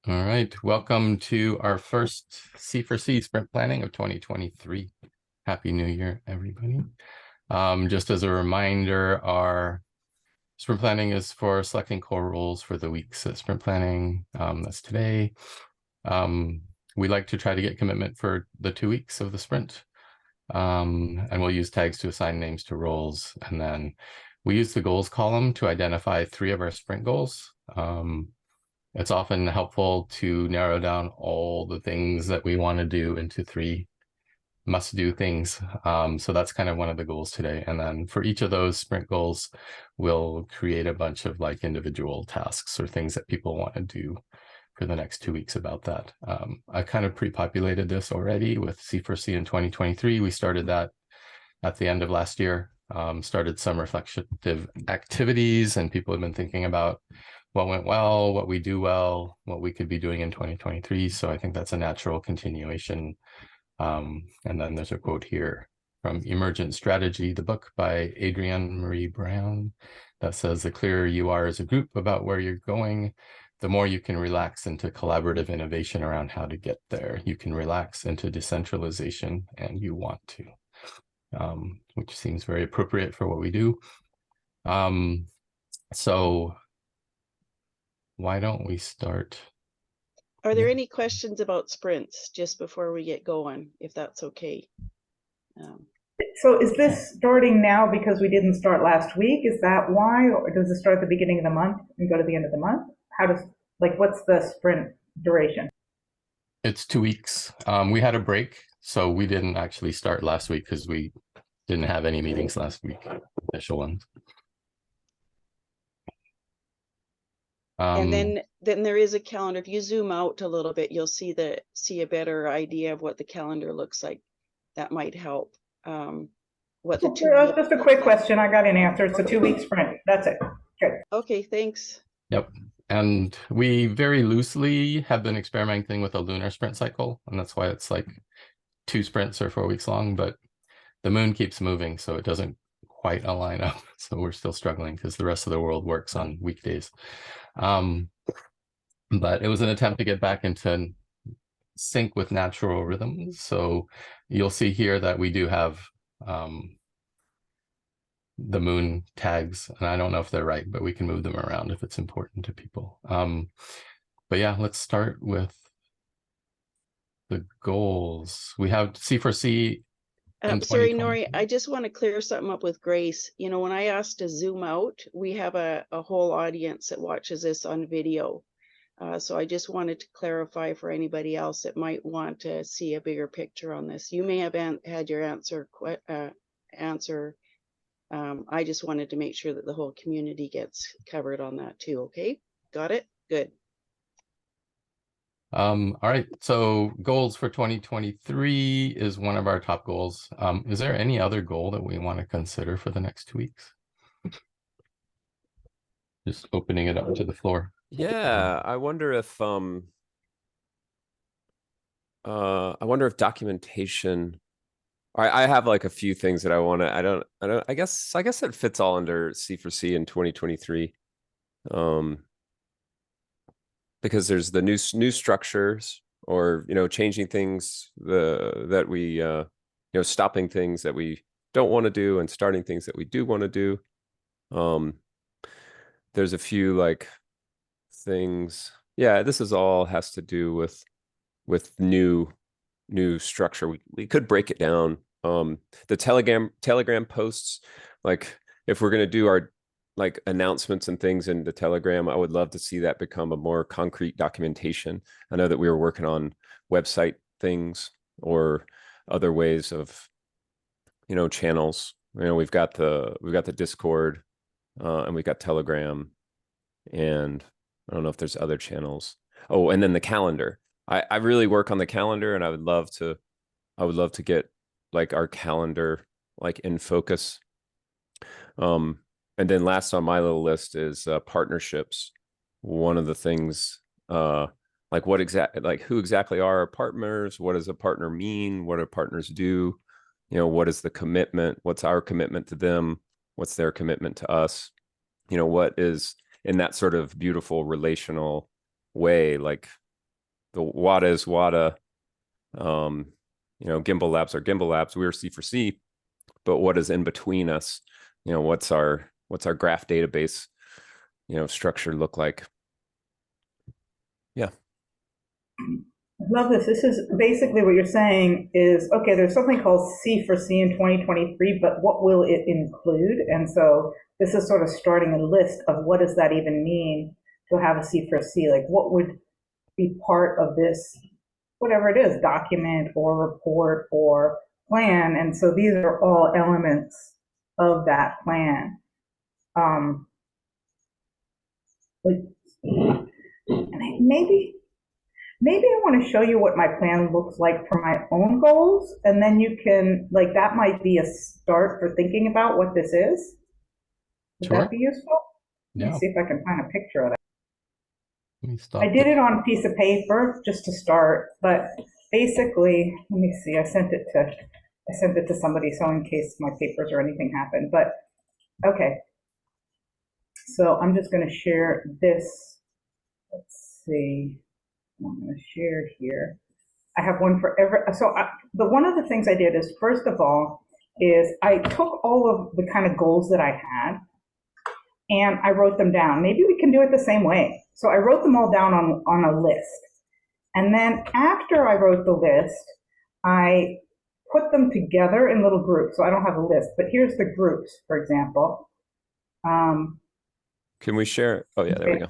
All right, welcome to our first C4C sprint planning of 2023. Happy New Year, everybody. Just as a reminder, our sprint planning is for selecting core roles for the week's sprint planning. That's today. We like to try to get commitment for the 2 weeks of the sprint. And we'll use tags to assign names to roles. And then we use the goals column to identify 3 of our sprint goals. It's often helpful to narrow down all the things that we want to do into 3 must-do things. So that's kind of one of the goals today. And then for each of those sprint goals, we'll create a bunch of like individual tasks or things that people want to do for the next 2 weeks about that. I kind of pre-populated this already with C4C in 2023. We started that at the end of last year, started some reflective activities, and people have been thinking about what went well, what we do well, what we could be doing in 2023. So I think that's a natural continuation. And then there's a quote here from Emergent Strategy, the book by Adrienne Marie Brown, that says, the clearer you are as a group about where you're going, the more you can relax into collaborative innovation around how to get there. You can relax into decentralization, and you want to, which seems very appropriate for what we do. So why don't we start? Are there any questions about sprints just before we get going, if that's okay? So is this starting now because we didn't start last week? Is that why? Or does it start at the beginning of the month and go to the end of the month? How does, like, what's the sprint duration? It's 2 weeks. We had a break, so we didn't actually start last week because we didn't have any meetings last week, initial ones. And then there is a calendar. If you zoom out a little bit, you'll see a better idea of what the calendar looks like. That might help. Just a quick question. I got an answer. It's a 2-week sprint. That's it. Okay. Okay, thanks. Yep. And we very loosely have been experimenting with a lunar sprint cycle, and that's why it's like 2 sprints or 4 weeks long, but the moon keeps moving, so it doesn't quite align up. So we're still struggling because the rest of the world works on weekdays. But it was an attempt to get back into sync with natural rhythms. So you'll see here that we do have the moon tags, and I don't know if they're right, but we can move them around if it's important to people. But yeah, let's start with the goals. We have C4C. Sorry, Nori, I just want to clear something up with Grace. You know, when I asked to zoom out, we have a whole audience that watches this on video. So I just wanted to clarify for anybody else that might want to see a bigger picture on this. You may have had your answer. I just wanted to make sure that the whole community gets covered on that too. Okay, got it? Good. All right, so goals for 2023 is one of our top goals. Is there any other goal that we want to consider for the next 2 weeks? Just opening it up to the floor. Yeah, I wonder if documentation. I have like a few things that I want to. I guess it fits all under C4C in 2023. Because there's the new structures, or changing things that we stopping things that we don't want to do and starting things that we do want to do. There's a few like things. Yeah, this is all has to do with new structure. We could break it down. The Telegram posts, like if we're going to do our like announcements and things in the Telegram, I would love to see that become a more concrete documentation. I know that we were working on website things or other ways of, channels. We've got the Discord, and we've got Telegram, and I don't know if there's other channels. Oh, and then the calendar. I really work on the calendar, and I would love to get like our calendar like in focus. And then last on my little list is partnerships. One of the things, like who exactly are our partners? What does a partner mean? What do partners do? What is the commitment? What's our commitment to them? What's their commitment to us? What is in that sort of beautiful relational way, like WADA is WADA, you know, Gimbal Labs are Gimbal Labs. We're C4C, but what is in between us? You know, what's our graph database, you know, structure look like? Yeah. I love this. This is basically what you're saying is, okay, there's something called C4C in 2023, but what will it include? And so this is sort of starting a list of what does that even mean to have a C4C? Like what would be part of this, whatever it is, document or report or plan. And so these are all elements of that plan. Maybe I want to show you what my plan looks like for my own goals, and then you can, like, that might be a start for thinking about what this is. Would Sure. that be useful? Let Yeah. me see if I can find a picture of that. Let me stop. I did it on a piece of paper just to start, but basically, let me see, I sent it to somebody, so in case my papers or anything happened, but okay. So I'm just going to share this. Let's see. I'm going to share here. I have one for every, one of the things I did is, first of all, is I took all of the kind of goals that I had and I wrote them down. Maybe we can do it the same way. So I wrote them all down on a list. And then after I wrote the list, I put them together in little groups. So I don't have a list, but here's the groups, for example. Can we share? Oh yeah, there we go.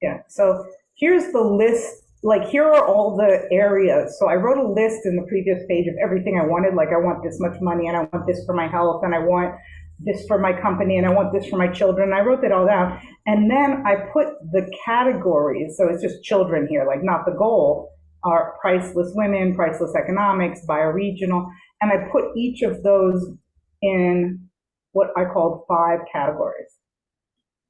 Yeah, so here's the list. Like, here are all the areas. So I wrote a list in the previous page of everything I wanted. Like, I want this much money, and I want this for my health, and I want this for my company, and I want this for my children. I wrote that all down. And then I put the categories. So it's just children here, like not the goal, are priceless women, priceless economics, bioregional. And I put each of those in what I called 5 categories.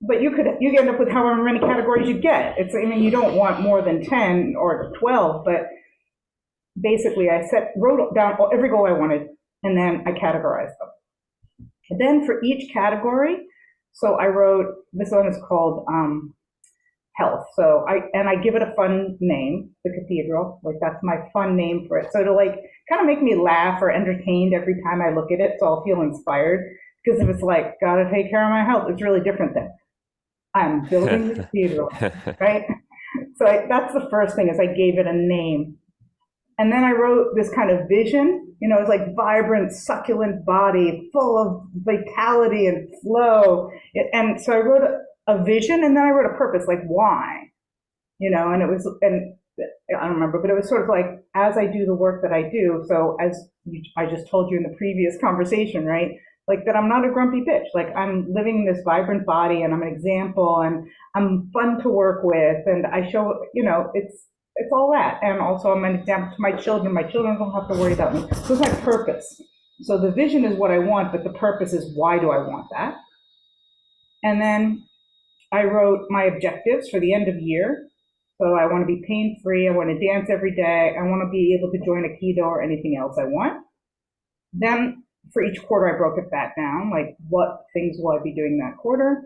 But you end up with however many categories you get. I mean, you don't want more than 10 or 12, but basically I wrote down every goal I wanted, and then I categorized them. And then for each category, so I wrote, this one is called health. So I give it a fun name, the cathedral, like that's my fun name for it. So to like kind of make me laugh or entertained every time I look at it, so I'll feel inspired. Because if it's like, gotta take care of my health, it's really different than I'm building the cathedral, right? So that's the first thing, is I gave it a name. And then I wrote this kind of vision, you know, it's like vibrant, succulent body, full of vitality and flow. And so I wrote a vision, and then I wrote a purpose, like why, you know, and I don't remember, but it was sort of like, as I do the work that I do, so I just told you in the previous conversation, right? Like that I'm not a grumpy bitch, like I'm living this vibrant body, and I'm an example, and I'm fun to work with, and I show, you know, it's all that. And also I'm an example to my children. My children don't have to worry about me. So it's my purpose. So the vision is what I want, but the purpose is, why do I want that? And then I wrote my objectives for the end of year. So I want to be pain-free. I want to dance every day. I want to be able to join a keto or anything else I want. Then for each quarter, I broke it back down, like what things will I be doing that quarter.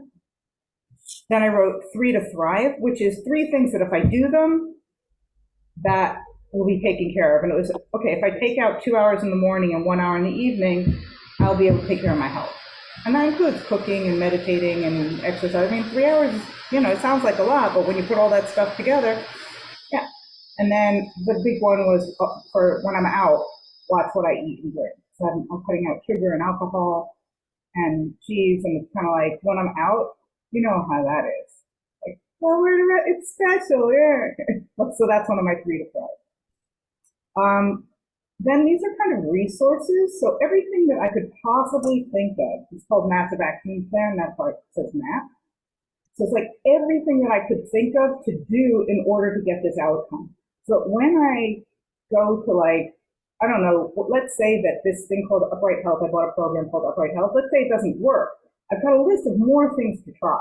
Then I wrote 3 to thrive, which is 3 things that if I do them, that will be taken care of. And it was, okay, if I take out 2 hours in the morning and 1 hour in the evening, I'll be able to take care of my health. And that includes cooking and meditating and exercise. I mean, 3 hours, you know, it sounds like a lot, but when you put all that stuff together, yeah. And then the big one was for when I'm out, watch what I eat and drink. So I'm cutting out sugar and alcohol and cheese, and it's kind of like, when I'm out, you know how that is. Like, well, it's special, yeah. So that's one of my 3 to thrive. Then these are kind of resources. So everything that I could possibly think of, it's called Massive Action Plan. That's why it says MAP. So it's like everything that I could think of to do in order to get this outcome. So when I go to, like, I don't know, let's say that this thing called Upright Health, I bought a program called Upright Health. Let's say it doesn't work. I've got a list of more things to try.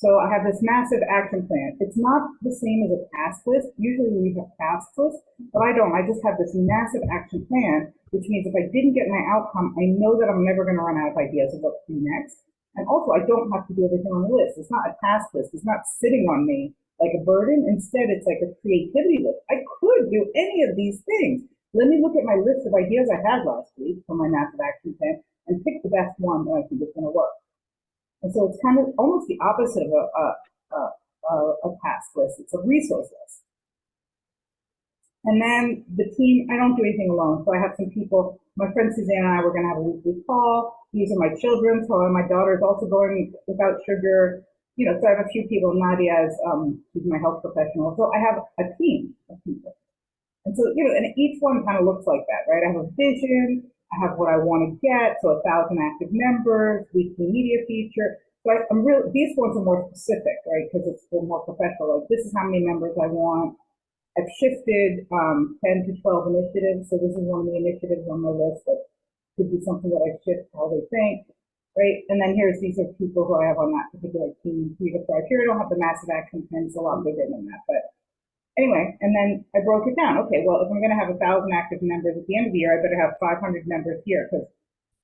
So I have this massive action plan. It's not the same as a task list. Usually we have task lists, but I don't. I just have this massive action plan, which means if I didn't get my outcome, I know that I'm never going to run out of ideas of what to do next. And also, I don't have to do everything on the list. It's not a task list. It's not sitting on me like a burden. Instead, it's like a creativity list. I could do any of these things. Let me look at my list of ideas I had last week for my massive action plan and pick the best one that I think is going to work. And so it's kind of almost the opposite of a task list. It's a resource list. And then the team, I don't do anything alone. So I have some people, my friend Suzanne and I, we're going to have a weekly call. These are my children. So my daughter is also going without sugar. You know, so I have a few people. Nadia is, she's my health professional. So I have a team of people. And so, you know, and each one kind of looks like that, right? I have a vision. I have what I want to get. So 1,000 active members, weekly media feature. So I'm really, these ones are more specific, right? Because it's more professional. Like, this is how many members I want. I've shifted 10 to 12 initiatives. So this is one of the initiatives on my list that could be something that I shift how they think, right? And then these are people who I have on that particular team. Here I don't have the massive action plan. It's a lot bigger than that. But anyway, and then I broke it down. Okay, well, if I'm going to have 1,000 active members at the end of the year, I better have 500 members here because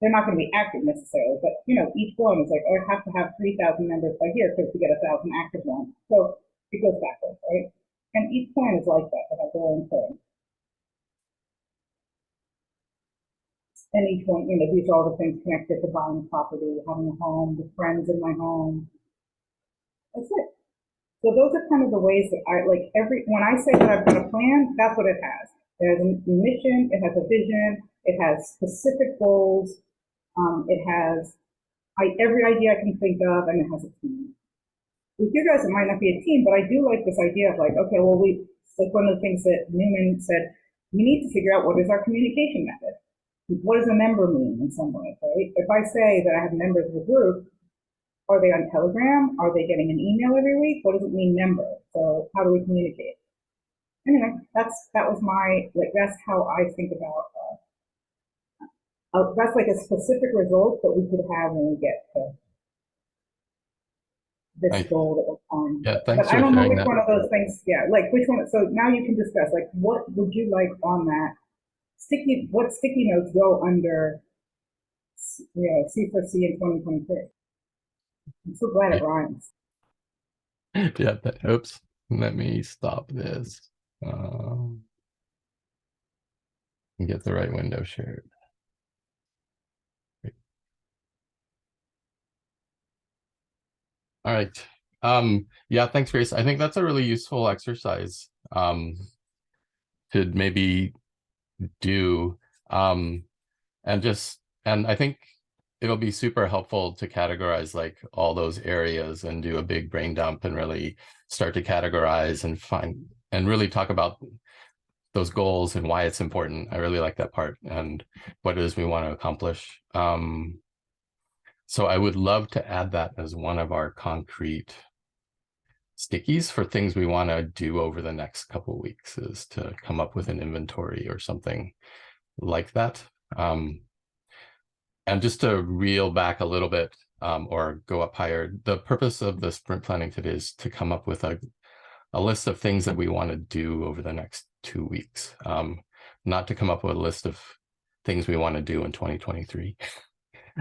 they're not going to be active necessarily. But, you know, each one is like, oh, I have to have 3,000 members by here because to get 1,000 active ones. So it goes backwards, right? And each plan is like that. They have their own thing. And each one, you know, these are all the things connected to buying property, having a home, the friends in my home. That's it. So those are kind of the ways that I like when I say that I've got a plan, that's what it has. It has a mission, it has a vision, it has specific goals, it has every idea I can think of, and it has a team. With you guys, it might not be a team, but I do like this idea of like, okay, well, like one of the things that Newman said, we need to figure out what is our communication method. What does a member mean in some way, right? If I say that I have members of a group, are they on Telegram? Are they getting an email every week? What does it mean, member? So how do we communicate? Anyway, that's how I think about. That's like a specific result that we could have when we get to this goal that we're on. Yeah, thanks. But I don't know which one of those things. Yeah, like which one. So now you can discuss. Like, what would you like on that sticky? What sticky notes go under? You know, C4C in 2023. I'm so glad it rhymes. Yeah, oops. Let me stop this. And get the right window shared. Great. All right. Yeah, thanks, Grace. I think that's a really useful exercise to maybe do. And I think it'll be super helpful to categorize like all those areas and do a big brain dump and really start to categorize and find and really talk about those goals and why it's important. I really like that part and what it is we want to accomplish. So I would love to add that as one of our concrete stickies for things we want to do over the next couple of weeks, is to come up with an inventory or something like that. And just to reel back a little bit or go up higher, the purpose of the sprint planning today is to come up with a list of things that we want to do over the next 2 weeks, not to come up with a list of things we want to do in 2023.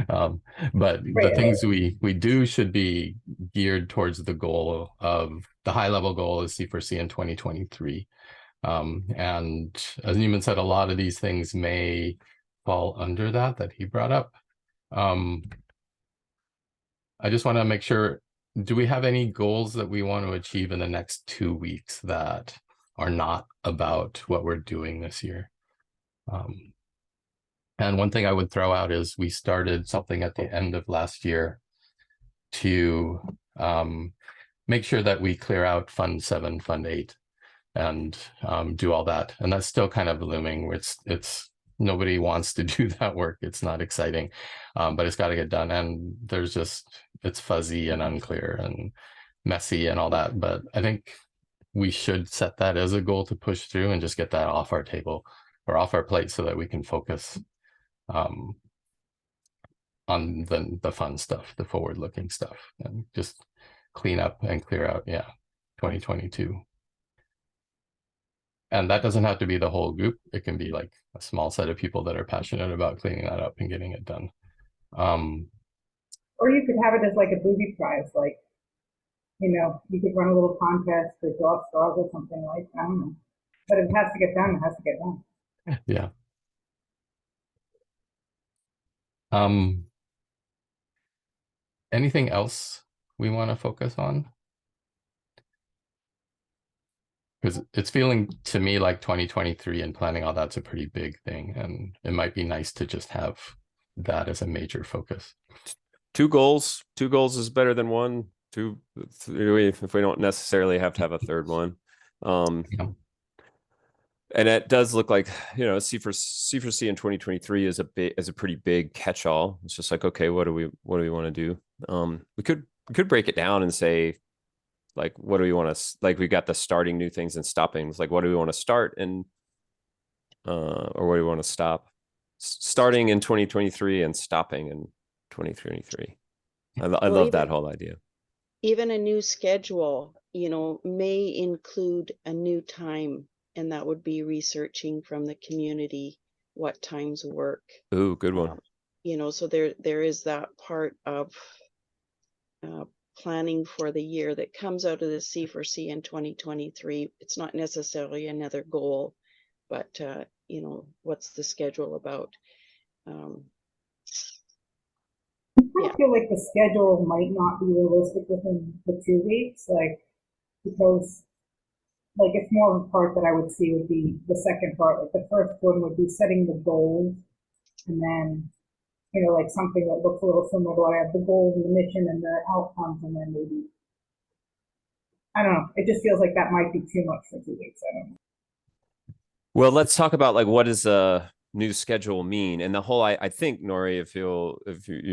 But the things we do should be geared towards the goal of the high level goal is C4C in 2023. And as Newman said, a lot of these things may fall under that he brought up. I just want to make sure, do we have any goals that we want to achieve in the next 2 weeks that are not about what we're doing this year? And one thing I would throw out is we started something at the end of last year to make sure that we clear out Fund 7, Fund 8, and do all that. And that's still kind of looming. It's nobody wants to do that work. It's not exciting, but it's got to get done. And it's fuzzy and unclear and messy and all that. But I think we should set that as a goal to push through and just get that off our table or off our plate so that we can focus on the fun stuff, the forward-looking stuff, and just clean up and clear out, 2022. And that doesn't have to be the whole group. It can be like a small set of people that are passionate about cleaning that up and getting it done. Or you could have it as like a booby prize, like you could run a little contest or draw straws or something like that. I don't know. But if it has to get done, it has to get done. Yeah. Anything else we want to focus on? Because it's feeling to me like 2023 and planning all that's a pretty big thing, and it might be nice to just have that as a major focus. Two goals is better than one. Three, if we don't necessarily have to have a third one. Yeah. And it does look like, C4C in 2023 is a pretty big catch-all. It's just like, okay, what do we want to do? We could break it down and say, like, what do we want to, like, we got the starting new things and stopping. It's like, what do we want to start and or what do we want to stop? Starting in 2023 and stopping in 2023. I love that whole idea. Even a new schedule, may include a new time, and that would be researching from the community what times work. Ooh, good one. So there is that part of planning for the year that comes out of the C4C in 2023. It's not necessarily another goal, but what's the schedule about? I feel like the schedule might not be realistic within the 2 weeks, because it's more of a part that I would see would be the second part. Like the first one would be setting the goals, and then something that looks a little similar to what I have, the goals and the mission and the outcomes, and then maybe, I don't know. It just feels like that might be too much for 2 weeks. I don't know. Well, let's talk about what does a new schedule mean? And the whole, I think, Nori, if you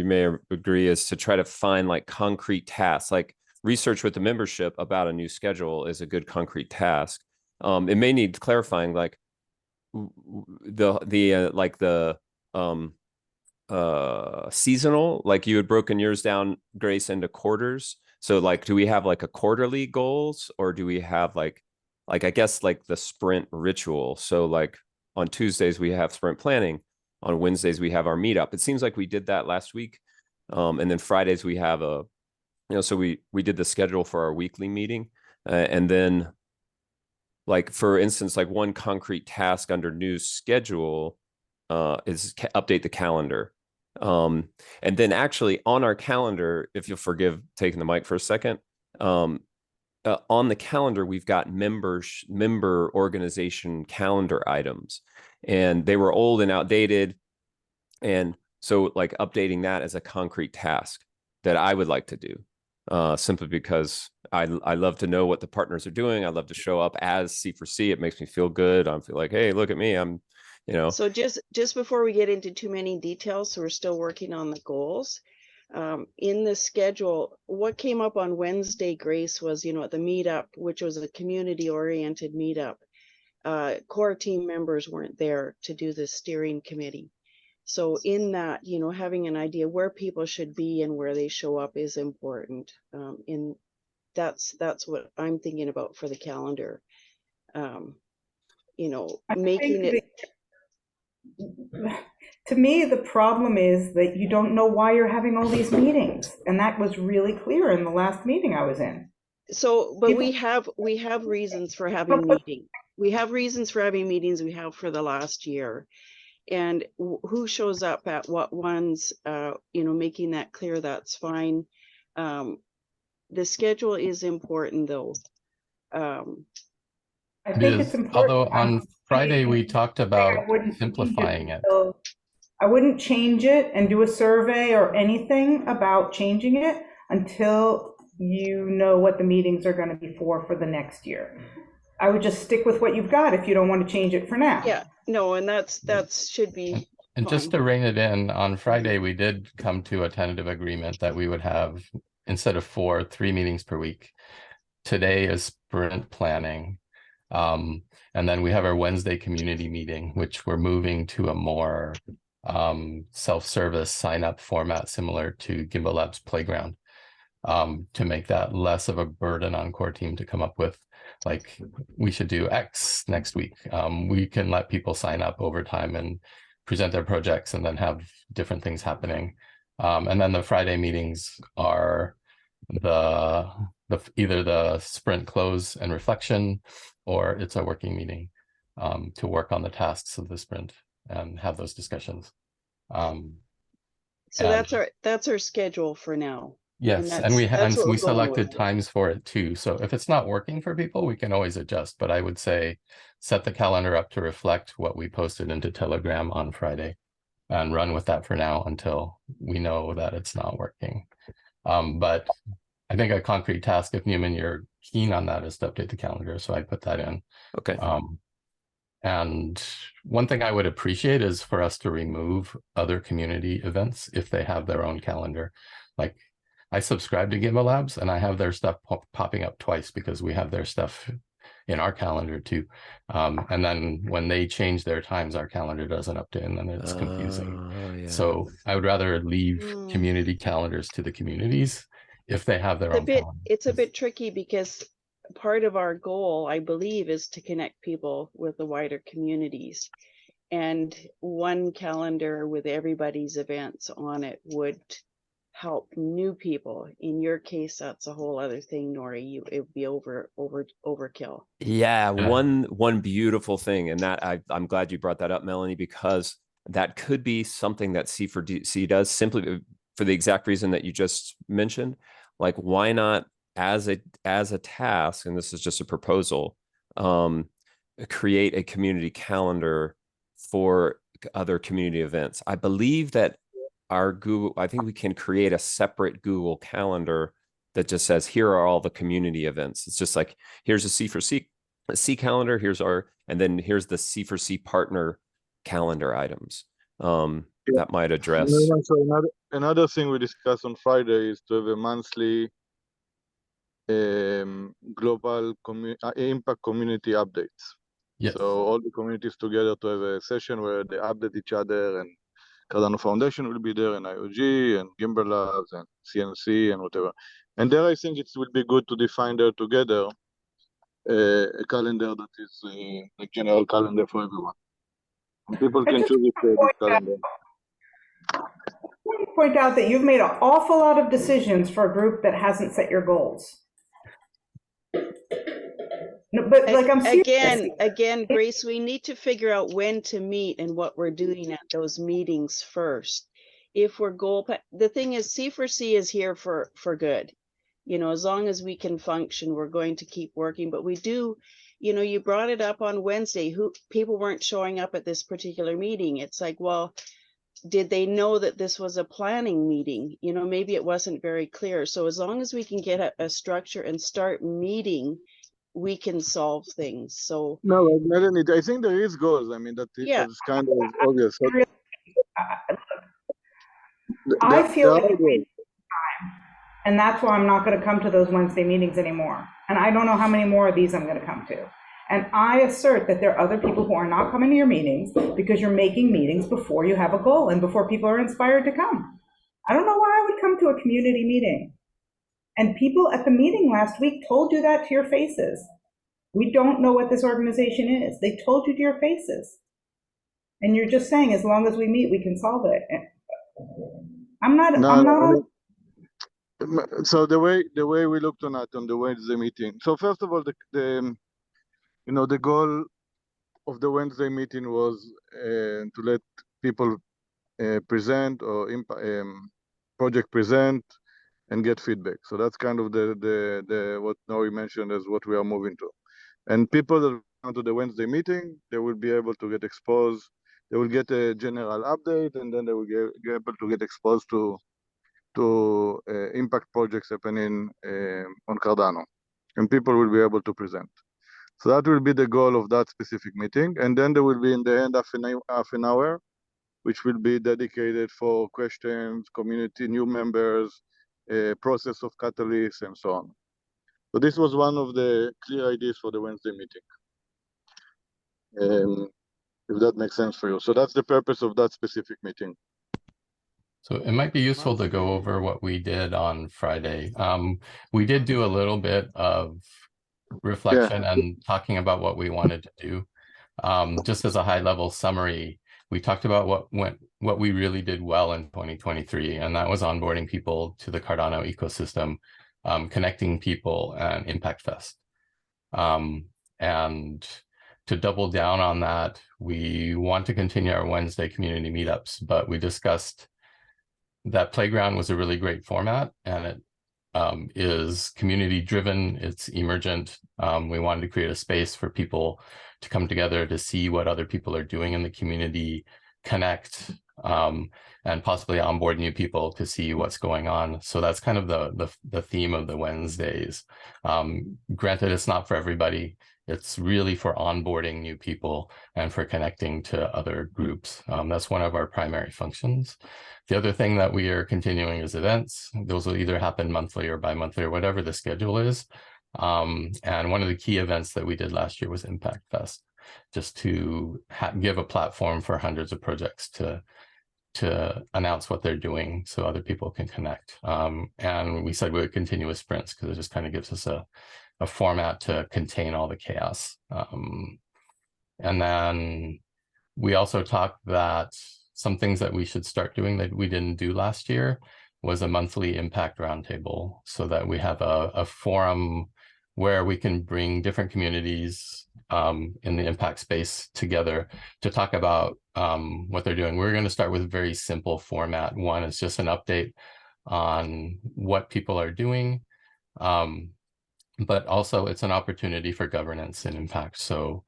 may agree, is to try to find concrete tasks. Like research with the membership about a new schedule is a good concrete task. It may need clarifying, seasonal, like you had broken yours down, Grace, into quarters. So do we have a quarterly goals, or do we have I guess the sprint ritual? So on Tuesdays we have sprint planning, on Wednesdays we have our meetup. It seems like we did that last week, and then Fridays we have so we did the schedule for our weekly meeting, and then for instance, one concrete task under new schedule is update the calendar. And then actually on our calendar, if you'll forgive taking the mic for a second, on the calendar, we've got member organization calendar items, and they were old and outdated. And so updating that as a concrete task that I would like to do, simply because I love to know what the partners are doing. I love to show up as C4C. It makes me feel good. I feel like, hey, look at me. I'm, So just before we get into too many details, so we're still working on the goals. In the schedule, what came up on Wednesday, Grace, was, at the meetup, which was a community-oriented meetup, core team members weren't there to do the steering committee. So in that, having an idea where people should be and where they show up is important. That's what I'm thinking about for the calendar. Making it. To me, the problem is that you don't know why you're having all these meetings, and that was really clear in the last meeting I was in. So, but we have reasons for having meetings. We have reasons for having meetings. We have for the last year, and who shows up at what ones. Making that clear. That's fine. The schedule is important, though. I think it's important. Although on Friday we talked about simplifying it. I wouldn't change it and do a survey or anything about changing it until you know what the meetings are going to be for the next year. I would just stick with what you've got if you don't want to change it for now. Yeah, no, and that should be. And just to rein it in, on Friday we did come to a tentative agreement that we would have, instead of 3 meetings per week. Today is sprint planning. And then we have our Wednesday community meeting, which we're moving to a more self-service sign-up format similar to Gimbal Labs Playground, to make that less of a burden on core team to come up with, we should do X next week. We can let people sign up over time and present their projects and then have different things happening. And then the Friday meetings are the either the sprint close and reflection, or it's a working meeting to work on the tasks of the sprint and have those discussions. So and- that's our schedule for now. Yes, and that's what we we're going selected with. times for it too. So if it's not working for people, we can always adjust. But I would say set the calendar up to reflect what we posted into Telegram on Friday and run with that for now until we know that it's not working. But I think a concrete task, if Newman, you're keen on that, is to update the calendar. So I put that in. Okay. And one thing I would appreciate is for us to remove other community events if they have their own calendar. Like I subscribe to Gimbal Labs and I have their stuff popping up twice because we have their stuff in our calendar too. And then when they change their times, our calendar doesn't update and then it's confusing. Yeah. So I would rather leave community calendars to the communities if they have their own calendar. It's a bit tricky because part of our goal, I believe, is to connect people with the wider communities. And one calendar with everybody's events on it would help new people. In your case, that's a whole other thing, Nori. It would be overkill. Yeah, one beautiful thing, and that I'm glad you brought that up, Melanie, because that could be something that C4C does simply for the exact reason that you just mentioned. Like, why not as a task, and this is just a proposal, create a community calendar for other community events. I believe that I think we can create a separate Google calendar that just says, here are all the community events. It's just like, here's a C4C calendar, and then here's the C4C partner calendar items. That might address. So another thing we discussed on Friday is to have a monthly global impact community updates. Yes. So all the communities together to have a session where they update each other, and Cardano Foundation will be there, and IOG, and Gimbal Labs, and CNC, and whatever. And there I think it will be good to define there together a calendar that is a general calendar for everyone. And people can choose this calendar. I want to point out that you've made an awful lot of decisions for a group that hasn't set your goals. No, but like I'm serious. Again, Grace, we need to figure out when to meet and what we're doing at those meetings first. If we're the thing is, C4C is here for good. You know, as long as we can function, we're going to keep working. But we do, you know, you brought it up on Wednesday. People weren't showing up at this particular meeting. It's like, well, did they know that this was a planning meeting? You know, maybe it wasn't very clear. So as long as we can get a structure and start meeting, we can solve things. So no, Melanie, I think there is goals. I mean, that's kind of obvious. So, I feel like it's wasting time, and that's why I'm not going to come to those Wednesday meetings anymore. And I don't know how many more of these I'm going to come to. And I assert that there are other people who are not coming to your meetings because you're making meetings before you have a goal and before people are inspired to come. I don't know why I would come to a community meeting. And people at the meeting last week told you that to your faces. We don't know what this organization is. They told you to your faces. And you're just saying, as long as we meet, we can solve it. So the way we looked on it on the Wednesday meeting. So first of all, the goal of the Wednesday meeting was to let people present or project present and get feedback. So that's kind of the what Nori mentioned as what we are moving to. And people that come to the Wednesday meeting, they will be able to get exposed. They will get a general update, and then they will be able to get exposed to impact projects happening on Cardano, and people will be able to present. So that will be the goal of that specific meeting. And then there will be in the end half an hour, which will be dedicated for questions, community, new members, process of catalysts, and so on. So this was one of the clear ideas for the Wednesday meeting. If that makes sense for you. So that's the purpose of that specific meeting. So it might be useful to go over what we did on Friday. We did do a little bit of reflection and talking about what we wanted to do. Just as a high level summary, we talked about what we really did well in 2023, and that was onboarding people to the Cardano ecosystem connecting people, and Impact Fest. And to double down on that, we want to continue our Wednesday community meetups, but we discussed that Playground was a really great format, and it is community driven, it's emergent. We wanted to create a space for people to come together to see what other people are doing in the community, connect, and possibly onboard new people to see what's going on. So that's kind of the theme of the Wednesdays. Granted, it's not for everybody. It's really for onboarding new people and for connecting to other groups. That's one of our primary functions. The other thing that we are continuing is events. Those will either happen monthly or bi-monthly or whatever the schedule is. And one of the key events that we did last year was Impact Fest, just to give a platform for hundreds of projects to announce what they're doing so other people can connect. And we said we would continue with sprints because it just kind of gives us a format to contain all the chaos. And then we also talked that some things that we should start doing that we didn't do last year was a monthly impact roundtable, so that we have a forum where we can bring different communities in the impact space together to talk about what they're doing. We're going to start with a very simple format. One is just an update on what people are doing, but also it's an opportunity for governance and impact. So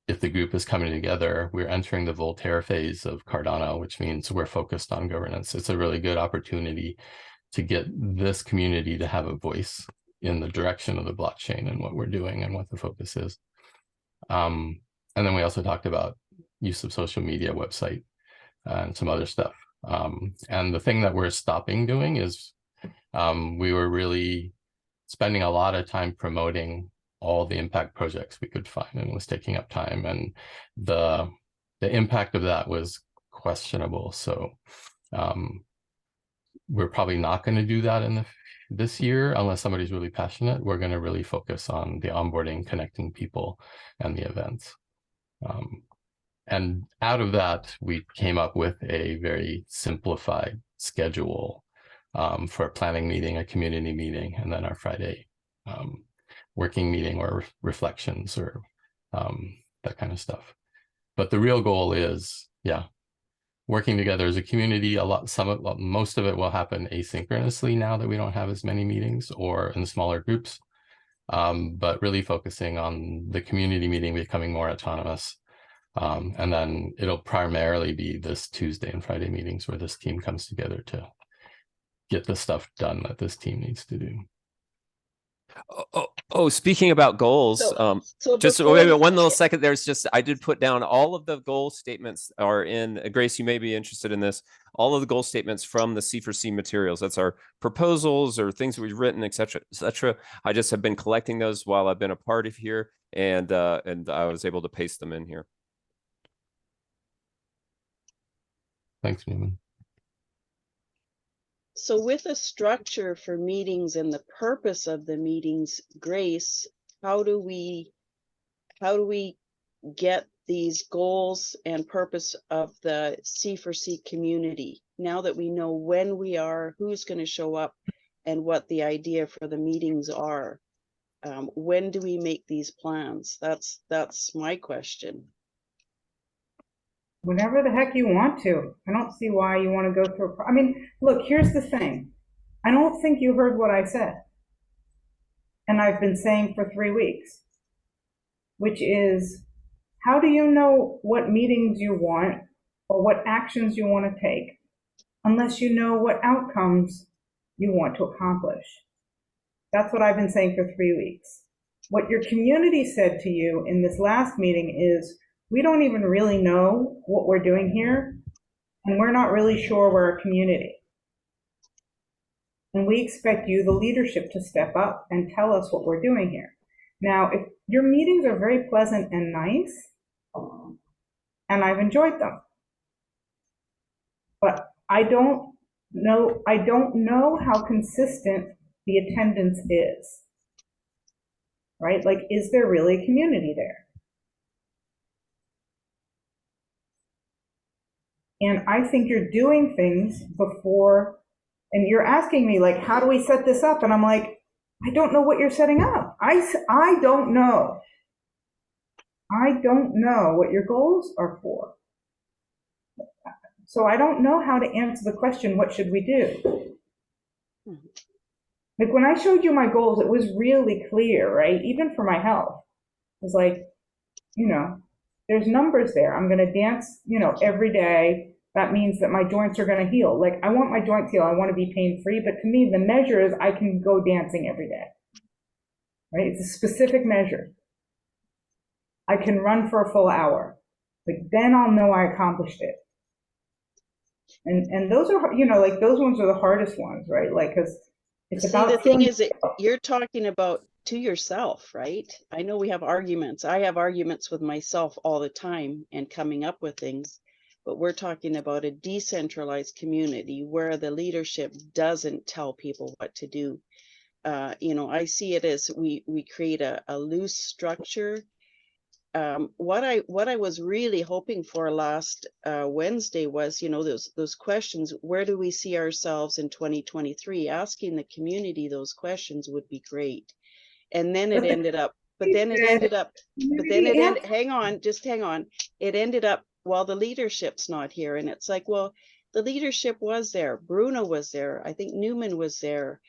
if the group is coming together, we're entering the Voltaire phase of Cardano, which means we're focused on governance. It's a really good opportunity to get this community to have a voice in the direction of the blockchain and what we're doing and what the focus is. And then we also talked about use of social media, website, and some other stuff. And the thing that we're stopping doing is we were really spending a lot of time promoting all the impact projects we could find, and it was taking up time, and the impact of that was questionable. So we're probably not going to do that in this year unless somebody's really passionate. We're going to really focus on the onboarding, connecting people, and the events. And out of that, we came up with a very simplified schedule for a planning meeting, a community meeting, and then our Friday working meeting or reflections or that kind of stuff. But the real goal is, working together as a community. Most of it will happen asynchronously now that we don't have as many meetings or in smaller groups, but really focusing on the community meeting becoming more autonomous. And then it'll primarily be this Tuesday and Friday meetings where this team comes together to get the stuff done that this team needs to do. Speaking about goals, So just before- wait one little second. I did put down all of the goal statements are in, Grace, you may be interested in this, all of the goal statements from the C4C materials. That's our proposals or things we've written, et cetera, et cetera. I just have been collecting those while I've been a part of here, and I was able to paste them in here. Thanks, Newman. So with a structure for meetings and the purpose of the meetings, Grace, how do we get these goals and purpose of the C4C community now that we know when we are, who's going to show up, and what the idea for the meetings are? When do we make these plans? That's my question. Whenever the heck you want to. I don't see why you want to go through. I mean, look, here's the thing. I don't think you heard what I said. And I've been saying for 3 weeks, which is, how do you know what meetings you want or what actions you want to take unless you know what outcomes you want to accomplish? That's what I've been saying for 3 weeks. What your community said to you in this last meeting is, we don't even really know what we're doing here, and we're not really sure we're a community. And we expect you, the leadership, to step up and tell us what we're doing here. Now, if your meetings are very pleasant and nice, and I've enjoyed them, but I don't know how consistent the attendance is, right? Like, is there really a community there? And I think you're doing things before And you're asking me, like, how do we set this up? And I'm like, I don't know what you're setting up. I don't know. I don't know what your goals are for. So I don't know how to answer the question, what should we do? Like when I showed you my goals, it was really clear, right? Even for my health. It was like, you know, there's numbers there. I'm going to dance, you know, every day. That means that my joints are going to heal. Like I want my joints heal. I want to be pain-free. But to me, the measure is I can go dancing every day, right? It's a specific measure. I can run for a full hour. Like then I'll know I accomplished it. And those are, you know, like those ones are the hardest ones, right? Like, because it's about. See, the thing is that you're talking about to yourself, right? I know we have arguments. I have arguments with myself all the time and coming up with things, but we're talking about a decentralized community where the leadership doesn't tell people what to do. You know, I see it as we create a loose structure. What I was really hoping for last Wednesday was, you know, those questions. Where do we see ourselves in 2023? Asking the community those questions would be great. And then it ended up, hang on, just hang on. It ended up, well, the leadership's not here. And it's like, well, the leadership was there. Bruno was there. I think Newman was there.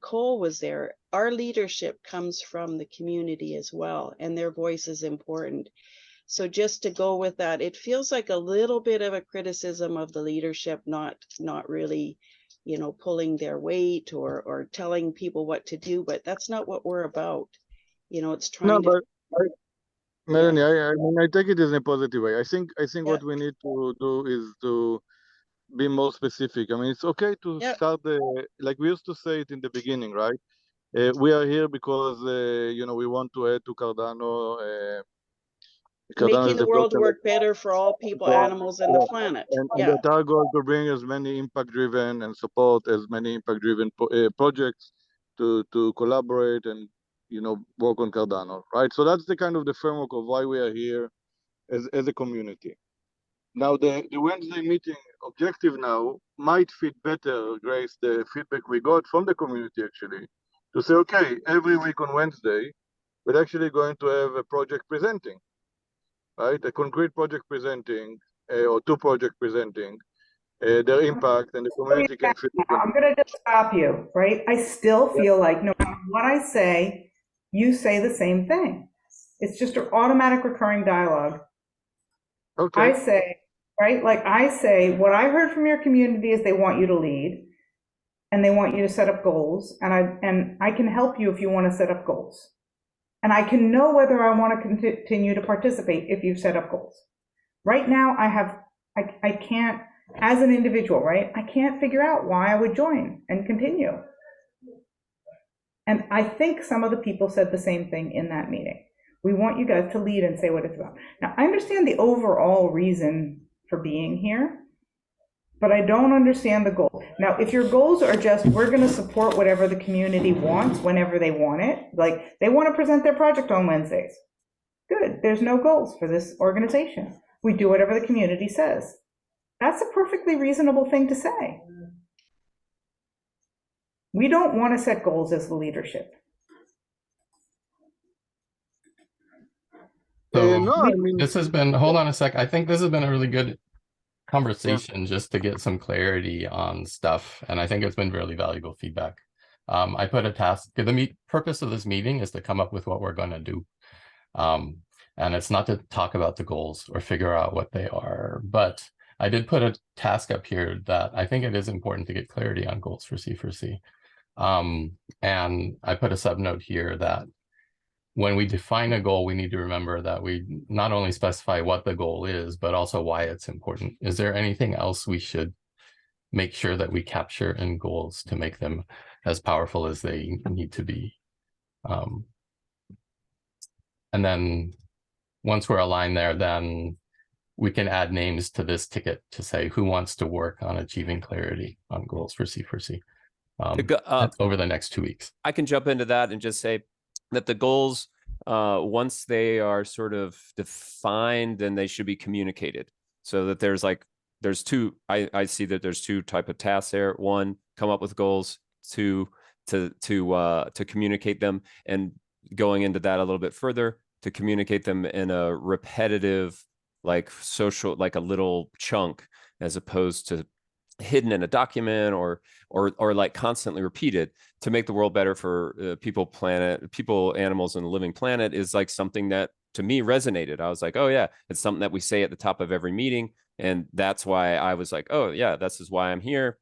Cole was there. Our leadership comes from the community as well, and their voice is important. So just to go with that, it feels like a little bit of a criticism of the leadership, not really, you know, pulling their weight or telling people what to do, but that's not what we're about. You know, it's trying to. Melanie, I mean, I take it in a positive way. I think what we need to do is to be more specific. I mean, it's okay to start like we used to say it in the beginning, right? We are here because you know, we want to add to Cardano. Making the world work better for all people, animals, and the planet. And that our goal to bring as many impact-driven and support as many impact-driven projects to collaborate and, you know, work on Cardano, right? So that's the kind of the framework of why we are here as a community. Now, the Wednesday meeting objective now might fit better, Grace, the feedback we got from the community actually, to say, okay, every week on Wednesday, we're actually going to have a project presenting, right? A concrete project presenting, or two projects presenting their impact, and the community can fit. I'm going to just stop you, right? I still feel like no matter what I say, you say the same thing. It's just an automatic recurring dialogue. Okay. I say, right? Like I say, what I heard from your community is they want you to lead and they want you to set up goals. And I can help you if you want to set up goals. And I can know whether I want to continue to participate if you've set up goals. Right now, I can't, as an individual, right? I can't figure out why I would join and continue. And I think some of the people said the same thing in that meeting. We want you guys to lead and say what it's about. Now, I understand the overall reason for being here, but I don't understand the goal. Now, if your goals are just, we're going to support whatever the community wants whenever they want it, like they want to present their project on Wednesdays. Good, there's no goals for this organization. We do whatever the community says. That's a perfectly reasonable thing to say. We don't want to set goals as the leadership. So no, I mean, this has been, hold on a sec. I think this has been a really good conversation just to get some clarity on stuff. And I think it's been really valuable feedback. I put a task, the purpose of this meeting is to come up with what we're going to do. And it's not to talk about the goals or figure out what they are, but I did put a task up here that I think it is important to get clarity on goals for C4C. And I put a subnote here that when we define a goal, we need to remember that we not only specify what the goal is, but also why it's important. Is there anything else we should make sure that we capture in goals to make them as powerful as they need to be? And then once we're aligned there, then we can add names to this ticket to say who wants to work on achieving clarity on goals for C4C over the next 2 weeks. I can jump into that and just say that the goals, once they are sort of defined, then they should be communicated so that there's two, I see that there's two type of tasks there. One, come up with goals, to communicate them, and going into that a little bit further, to communicate them in a repetitive, like social, like a little chunk, as opposed to hidden in a document or like constantly repeated. To make the world better for people, animals, and the living planet is like something that to me resonated. I was like, oh yeah, it's something that we say at the top of every meeting. And that's why I was like, oh yeah, this is why I'm here.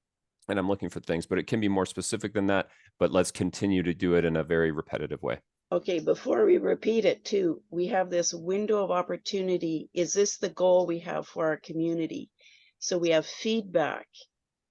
And I'm looking for things, but it can be more specific than that. But let's continue to do it in a very repetitive way. Okay, before we repeat it too, we have this window of opportunity. Is this the goal we have for our community? So we have feedback.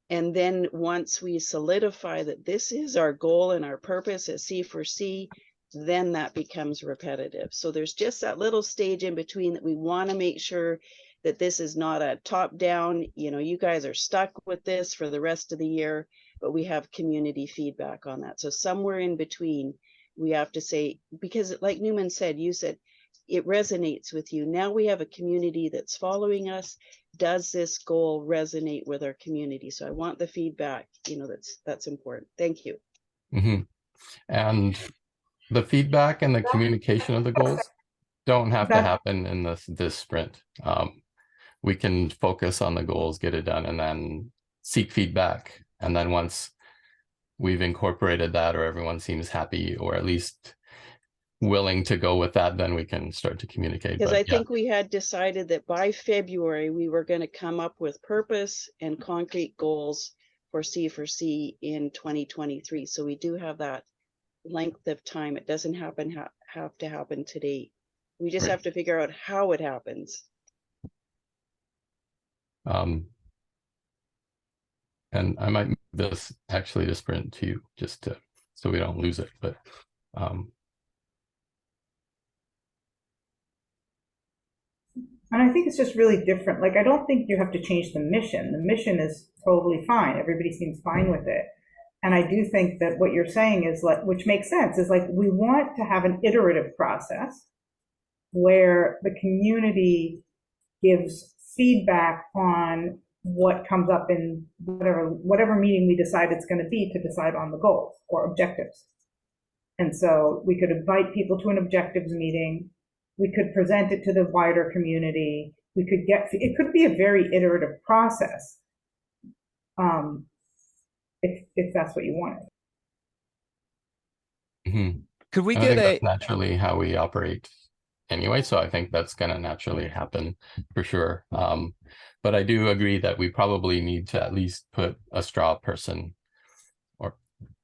And then once we solidify that this is our goal and our purpose at C4C, then that becomes repetitive. So there's just that little stage in between that we want to make sure that this is not a top down, you guys are stuck with this for the rest of the year, but we have community feedback on that. So somewhere in between, we have to say, because like Newman said, you said, it resonates with you. Now we have a community that's following us. Does this goal resonate with our community? So I want the feedback, that's important. Thank you. Mm-hmm. And the feedback and the communication of the goals don't have to happen in this sprint. We can focus on the goals, get it done, and then seek feedback. And then once we've incorporated that, or everyone seems happy, or at least willing to go with that, then we can start to communicate. Because I think we had decided that by February, we were going to come up with purpose and concrete goals for C4C in 2023. So we do have that length of time. It doesn't have to happen today. We just have to figure out how it happens. And I might move this actually to sprint too, just so we don't lose it. But and I think it's just really different. Like, I don't think you have to change the mission. The mission is totally fine. Everybody seems fine with it. And I do think that what you're saying is like, which makes sense, is like, we want to have an iterative process where the community gives feedback on what comes up in whatever meeting we decide it's going to be, to decide on the goals or objectives. And so we could invite people to an objectives meeting. We could present it to the wider community. It could be a very iterative process, if that's what you wanted. Mm-hmm. Could we get that's naturally how we operate anyway, so I think that's going to naturally happen for sure. But I do agree that we probably need to at least put a straw person or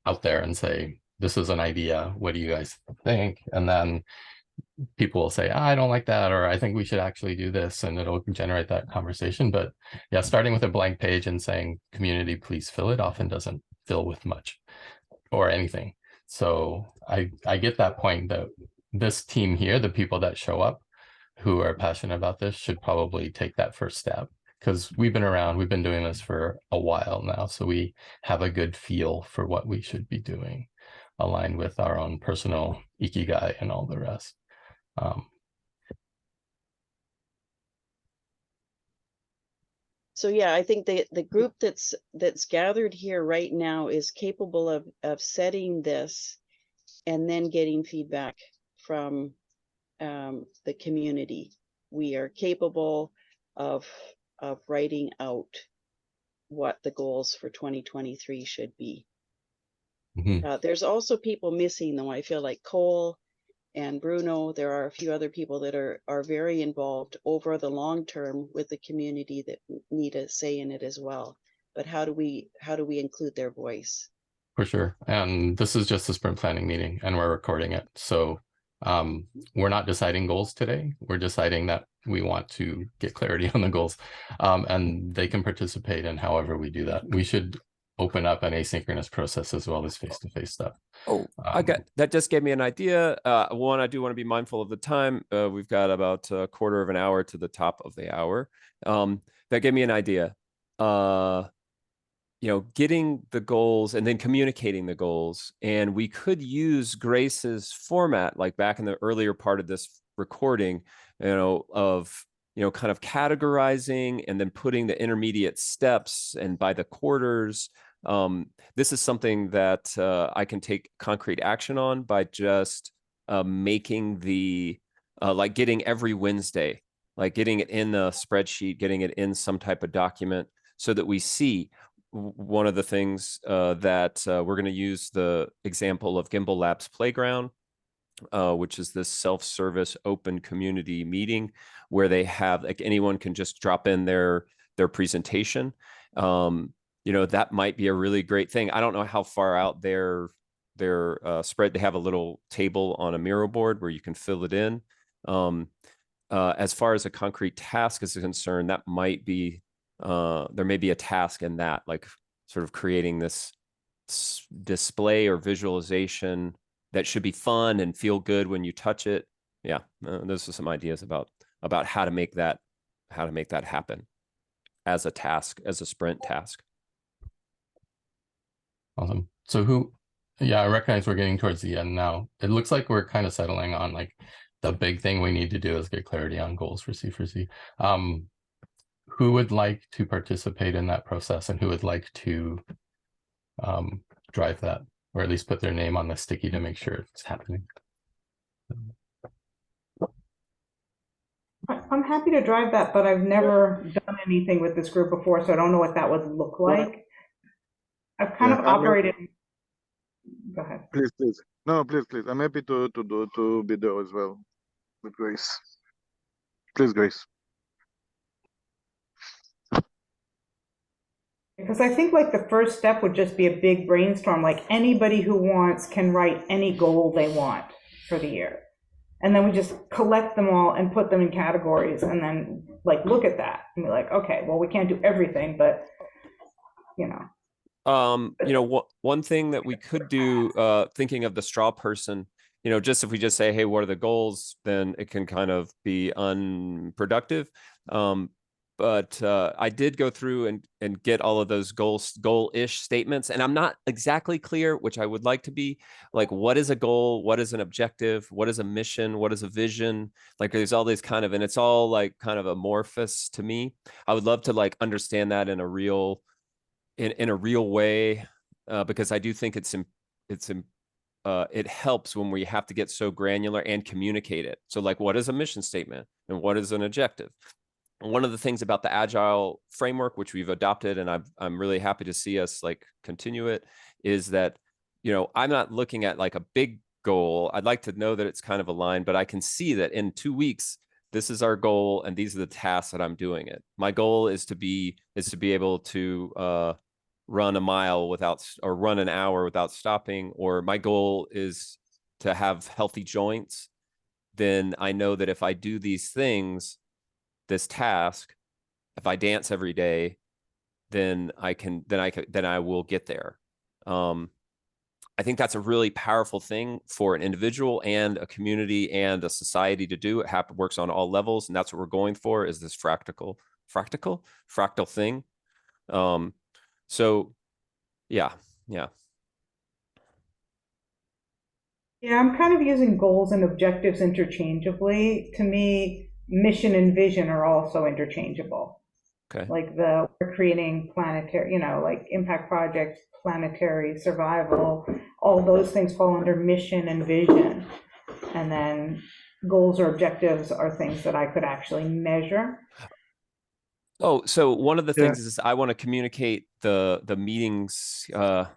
out there and say, this is an idea, what do you guys think? And then people will say, I don't like that, or I think we should actually do this, and it'll generate that conversation. But yeah, starting with a blank page and saying, community, please fill it, often doesn't fill with much or anything. So I get that point, that this team here, the people that show up who are passionate about this, should probably take that first step, because we've been around, we've been doing this for a while now, so we have a good feel for what we should be doing, aligned with our own personal ikigai and all the rest. So yeah, I think the group that's gathered here right now is capable of setting this and then getting feedback from the community. We are capable of writing out what the goals for 2023 should be. Mm-hmm. There's also people missing, though. I feel like Cole and Bruno, there are a few other people that are very involved over the long term with the community that need a say in it as well. But how do we include their voice? For sure. And this is just a sprint planning meeting, and we're recording it. So we're not deciding goals today. We're deciding that we want to get clarity on the goals, and they can participate in however we do that. We should open up an asynchronous process as well as face-to-face stuff. Oh, that just gave me an idea. One, I do want to be mindful of the time. We've got about a quarter of an hour to the top of the hour. That gave me an idea. Getting the goals and then communicating the goals. And we could use Grace's format, like back in the earlier part of this recording, of kind of categorizing and then putting the intermediate steps and by the quarters, This is something that I can take concrete action on by just making the, like getting every Wednesday, like getting it in the spreadsheet, getting it in some type of document so that we see. One of the things that we're going to use the example of Gimbal Labs Playground, which is this self-service open community meeting where they have, like, anyone can just drop in their presentation. You know, that might be a really great thing. I don't know how far out their spread. They have a little table on a Miroboard where you can fill it in. As far as a concrete task is concerned, that might be, there may be a task in that, like sort of creating this display or visualization that should be fun and feel good when you touch it. Yeah, those are some ideas about how to make that happen as a task, as a sprint task. Awesome. So yeah, I recognize we're getting towards the end now. It looks like we're kind of settling on like the big thing we need to do is get clarity on goals for C4C. Who would like to participate in that process, and who would like to drive that, or at least put their name on the sticky to make sure it's happening? I'm happy to drive that, but I've never done anything with this group before, so I don't know what that would look like. I've kind of operated. Go ahead. Please. No, please. I'm happy to be there as well with Grace. Please, Grace. Because I think like the first step would just be a big brainstorm, like anybody who wants can write any goal they want for the year. And then we just collect them all and put them in categories and then like look at that and be like, okay, well, we can't do everything, but you know. You know, one thing that we could do, thinking of the straw person, you know, just if we just say, hey, what are the goals, then it can kind of be unproductive. But I did go through and get all of those goal-ish statements, and I'm not exactly clear, which I would like to be, like, what is a goal? What is an objective? What is a mission? What is a vision? Like, there's all these kind of, and it's all like kind of amorphous to me. I would love to like understand that in a real way, because I do think it helps when we have to get so granular and communicate it. So like, what is a mission statement and what is an objective? One of the things about the Agile framework, which we've adopted, and I'm really happy to see us like continue it, is that, you know, I'm not looking at like a big goal. I'd like to know that it's kind of aligned, but I can see that in 2 weeks, this is our goal, and these are the tasks that I'm doing it. My goal is to be able to run a mile without, or run an hour without stopping, or my goal is to have healthy joints. Then I know that if I do these things, this task, if I dance every day, then I will get there. I think that's a really powerful thing for an individual and a community and a society to do. It works on all levels, and that's what we're going for, is this fractal thing. So yeah. Yeah, I'm kind of using goals and objectives interchangeably. To me, mission and vision are also interchangeable. Okay. Like we're creating planetary, you know, like impact projects, planetary survival, all those things fall under mission and vision. And then goals or objectives are things that I could actually measure. Oh, so one of the things is I want to communicate the meetings, like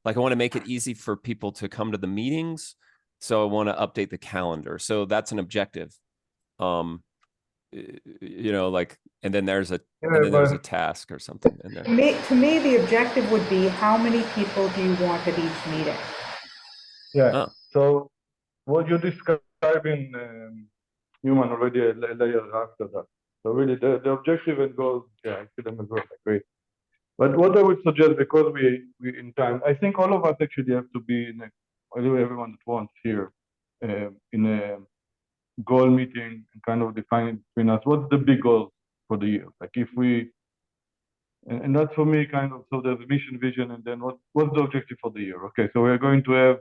I want to make it easy for people to come to the meetings. So I want to update the calendar. So that's an objective. You know, like, and then there's a task or something in there. To me, the objective would be how many people do you want at each meeting? Yeah. Oh. So what you described in Newman already a layer after that. So really, the objective and goals, yeah, I see them as well. Great. But what I would suggest, because we in time, I think all of us actually have to be in everyone that wants here in a goal meeting and kind of define between us what's the big goal for the year. Like if we, and that's for me kind of, so there's a mission, vision, and then what's the objective for the year? Okay, so we're going to have,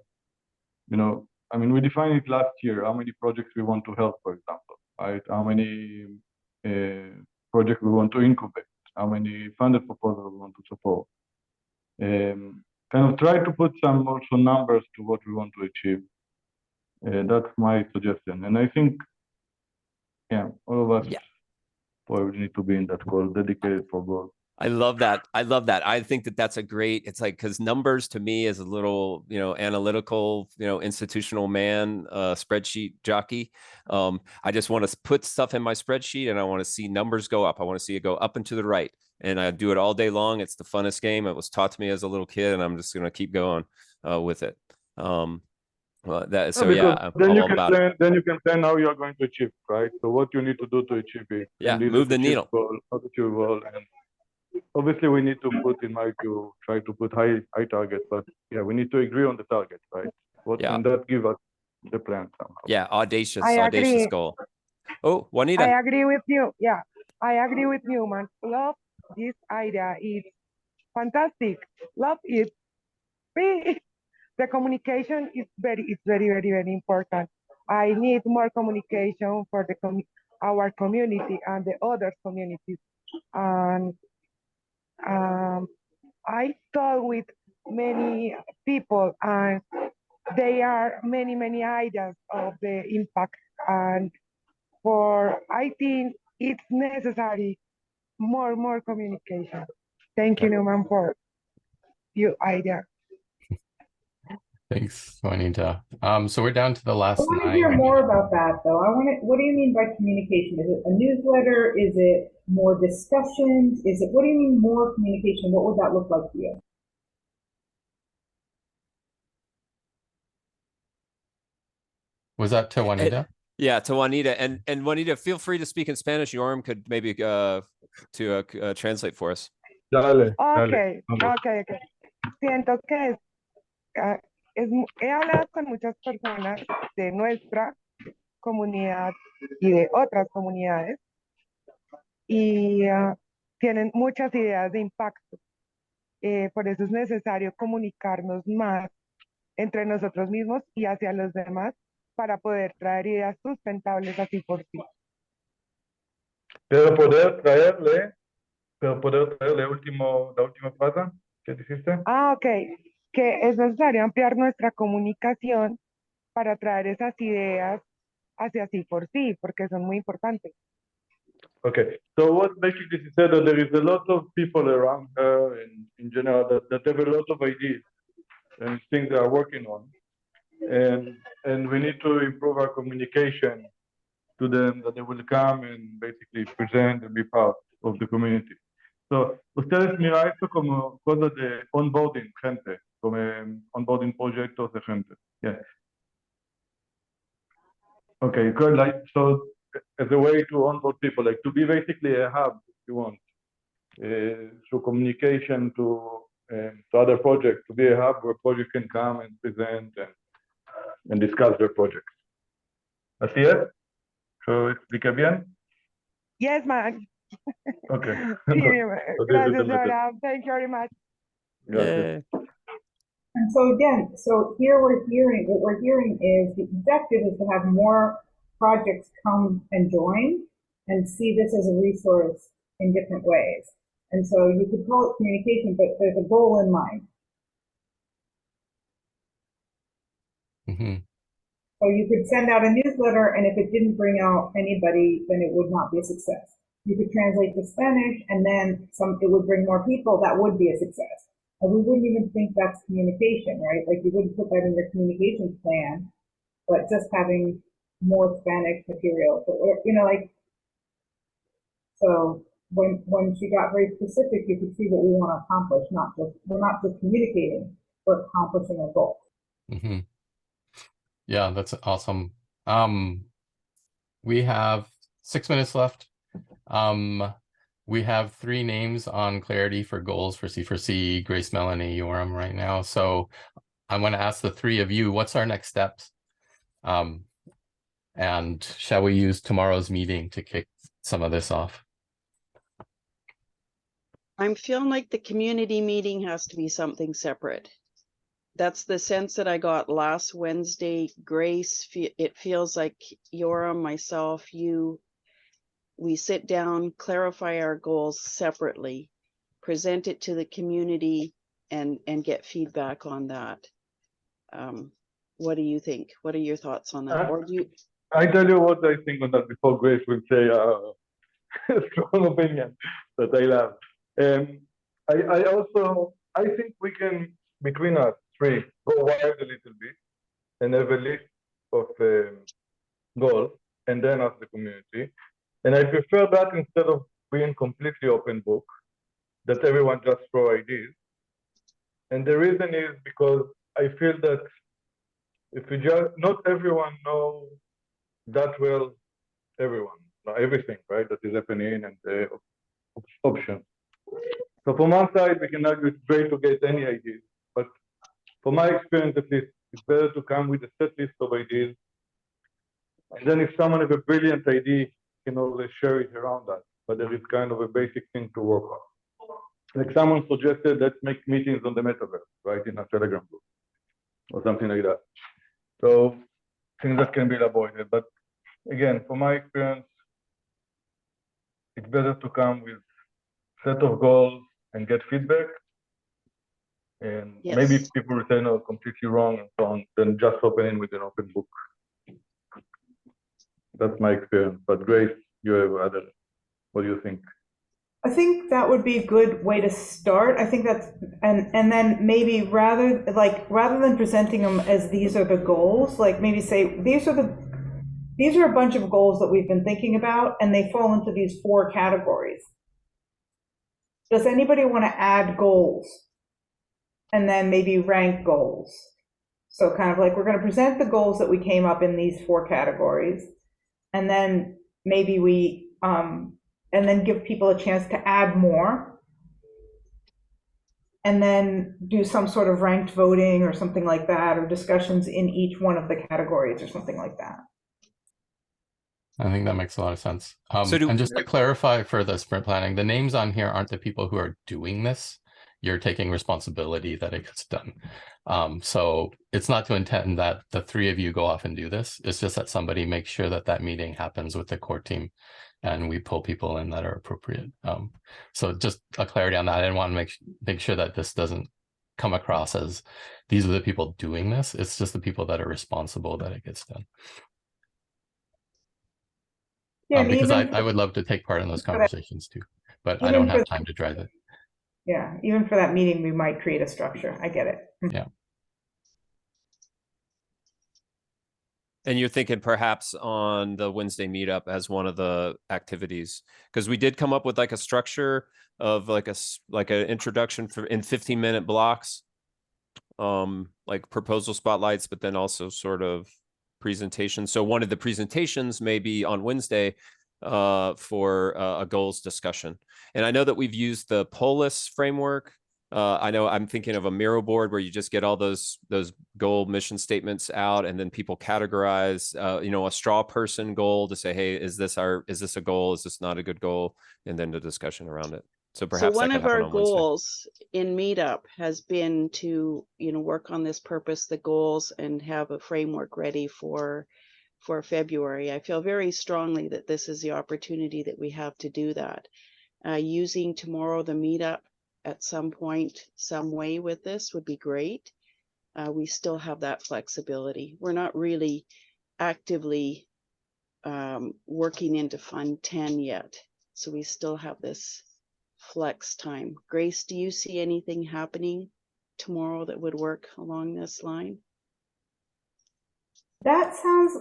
you know, I mean, we defined it last year, how many projects we want to help, for example, right? How many projects we want to incubate, how many funded proposals we want to support. kind of try to put some also numbers to what we want to achieve. That's my suggestion. And I think, yeah, all of us probably need to be in that call, dedicated for goals. I love that. I love that. I think that that's a great, it's like, because numbers to me is a little, analytical, institutional man, spreadsheet jockey. I just want to put stuff in my spreadsheet and I want to see numbers go up. I want to see it go up and to the right. And I do it all day long. It's the funnest game. It was taught to me as a little kid and I'm just going to keep going with it. I'm then all about it. Then you can plan how you are going to achieve, right? So what you need to do to achieve it. Yeah, move the needle. How to achieve goal. And obviously, we need to put, in my view, try to put high targets, but yeah, we need to agree on the target, right? And that give us the plan somehow. Yeah, audacious goal. Oh, Juanita. I agree with you. Yeah, I agree with Newman. Love this idea. It's fantastic. Love it. The communication is very, very important. I need more communication for our community and the other communities. And I talk with many people and they are many ideas of the impact. And I think it's necessary more communication. Thank you, Newman, for your idea. Thanks, Juanita. So we're down to the last 9. I want to hear more about that, though. What do you mean by communication? Is it a newsletter? Is it more discussions? What do you mean more communication? What would that look like to you? Was that to Juanita? Yeah, to Juanita. And Juanita, feel free to speak in Spanish. Yoram could maybe translate for us. Dale. Okay. Siento que he hablado con muchas personas de nuestra comunidad y de otras comunidades y tienen muchas ideas de impacto. Por eso es necesario comunicarnos más entre nosotros mismos y hacia los demás para poder traer ideas sustentables así por sí. Pero poder traerle la última frase que dijiste. Ok. Que es necesario ampliar nuestra comunicación para traer esas ideas hacia sí por sí, porque son muy importantes. Okay, so what basically she said that there is a lot of people around her and in general that have a lot of ideas and things they are working on, and we need to improve our communication to them, that they will come and basically present and be part of the community. So, ustedes mira esto como cosas de onboarding gente, como onboarding proyectos de gente. Yeah. Okay, good. Like, so as a way to onboard people, like to be basically a hub, if you want, through communication to other projects, to be a hub where projects can come and present and discuss their projects. ¿Así es? ¿Lo expliqué bien? Yes, man. Okay. Gracias, Yoram. Thank you very much. Gracias. And so again, here what we're hearing is the objective is to have more projects come and join and see this as a resource in different ways. And so you could call it communication, but there's a goal in mind. Mm-hmm. So you could send out a newsletter, and if it didn't bring out anybody, then it would not be a success. You could translate to Spanish, and then it would bring more people. That would be a success. And we wouldn't even think that's communication, right? Like you wouldn't put that in your communications plan, but just having more Spanish material. So, so when she got very specific, you could see what we want to accomplish. We're not just communicating, we're accomplishing a goal. Mm-hmm. Yeah, that's awesome. We have 6 minutes left. We have 3 names on Clarity for Goals for C4C, Grace, Melanie, Yoram right now. So I want to ask the 3 of you, what's our next steps? And shall we use tomorrow's meeting to kick some of this off? I'm feeling like the community meeting has to be something separate. That's the sense that I got last Wednesday. Grace, it feels like Yoram, myself, we sit down, clarify our goals separately, present it to the community, and get feedback on that. What do you think? What are your thoughts on that? Or do you? I tell you what I think on that before Grace will say a strong opinion that I love. I think we can, between us three, go wild a little bit and have a list of goals and then ask the community. And I prefer that instead of being completely open book, that everyone just throw ideas. And the reason is because I feel that if we just, not everyone knows that well, everyone, not everything, right, that is happening and the options. So from one side, we can argue it's great to get any ideas, but from my experience at least, it's better to come with a set list of ideas. And then if someone has a brilliant idea, you can always share it around that, but there is kind of a basic thing to work on. Like someone suggested, let's make meetings on the metaverse, right, in a Telegram group or something like that. So things that can be elaborated, but again, from my experience, it's better to come with a set of goals and get feedback. And Yes. maybe people will say, no, completely wrong and so on, then just open in with an open book. That's my experience. But Grace, you have other, what do you think? I think that would be a good way to start. I think that's, and then maybe rather than presenting them as these are the goals, like maybe say, these are a bunch of goals that we've been thinking about, and they fall into these 4 categories. Does anybody want to add goals? And then maybe rank goals. So kind of like, we're going to present the goals that we came up in these 4 categories. And then maybe we, and then give people a chance to add more. And then do some sort of ranked voting or something like that, or discussions in each one of the categories or something like that. I think that makes a lot of sense. So and just to clarify for the sprint planning, the names on here aren't the people who are doing this. You're taking responsibility that it gets done. So it's not to intend that the 3 of you go off and do this. It's just that somebody makes sure that that meeting happens with the core team and we pull people in that are appropriate. So just a clarity on that. I didn't want to make sure that this doesn't come across as these are the people doing this. It's just the people that are responsible that it gets done. Yeah, because I would love to take part in those conversations too, but I don't have time to drive it. Yeah, even for that meeting, we might create a structure. I get it. Yeah. And you're thinking perhaps on the Wednesday meetup as one of the activities, because we did come up with like a structure of like an introduction for in 15-minute blocks, like proposal spotlights, but then also sort of presentations. So one of the presentations may be on Wednesday for a goals discussion. And I know that we've used the Polis framework. I know I'm thinking of a Miroboard where you just get all those goal mission statements out, and then people categorize, a straw person goal to say, hey, is this a goal? Is this not a good goal? And then the discussion around it. So perhaps one that of our on Wednesday. goals in Meetup has been to, work on this purpose, the goals, and have a framework ready for February. I feel very strongly that this is the opportunity that we have to do that. Using tomorrow the Meetup at some point, some way with this would be great. We still have that flexibility. We're not really actively working into Fund 10 yet, so we still have this flex time. Grace, do you see anything happening tomorrow that would work along this line? That sounds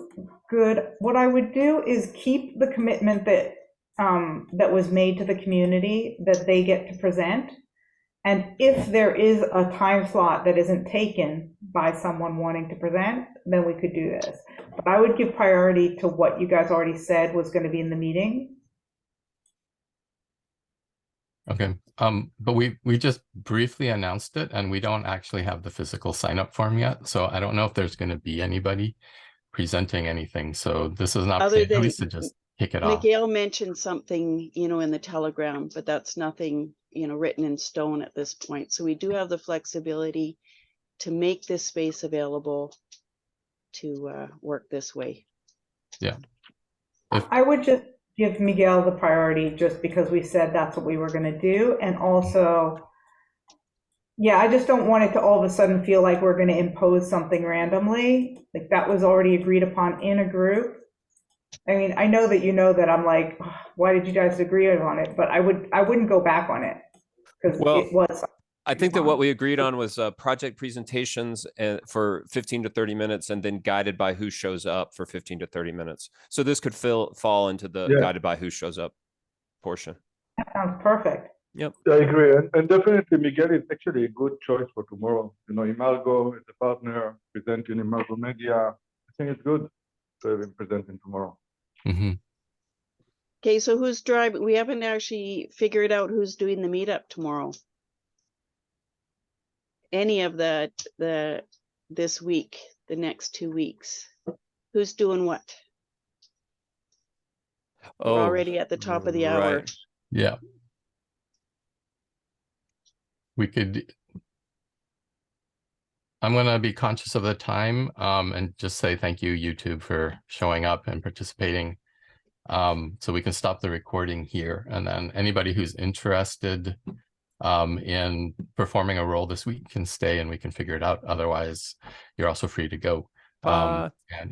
good. What I would do is keep the commitment that that was made to the community that they get to present. And if there is a time slot that isn't taken by someone wanting to present, then we could do this. But I would give priority to what you guys already said was going to be in the meeting. Okay. But we just briefly announced it, and we don't actually have the physical sign-up form yet. So I don't know if there's going to be anybody presenting anything. So this is an opportunity at least to just kick it off. Miguel mentioned something, in the Telegram, but that's nothing, written in stone at this point. So we do have the flexibility to make this space available to work this way. Yeah. I would just give Miguel the priority just because we said that's what we were going to do. And also, Yeah, I just don't want it to all of a sudden feel like we're going to impose something randomly. Like that was already agreed upon in a group. I mean, I know that you know that I'm like, "Ugh, why did you guys agree on it?" But I wouldn't go back on it because Well, it was. I think that what we agreed on was project presentations and for 15 to 30 minutes, and then guided by who shows up for 15 to 30 minutes. So this could fall into the guided by who shows up portion. That sounds perfect. Yep. I agree, and definitely Miguel is actually a good choice for tomorrow. You know, Imalgo is a partner presenting Imalgo Media. I think it's good to have him presenting tomorrow. Mm-hmm. Okay, so who's driving? We haven't actually figured out who's doing the meetup tomorrow. Any of this week, the next 2 weeks. Who's doing what? We're already at the top of the hour. Yeah. We could, I'm going to be conscious of the time and just say thank you, YouTube, for showing up and participating. So we can stop the recording here. And then anybody who's interested in performing a role this week can stay and we can figure it out. Otherwise, you're also free to go. And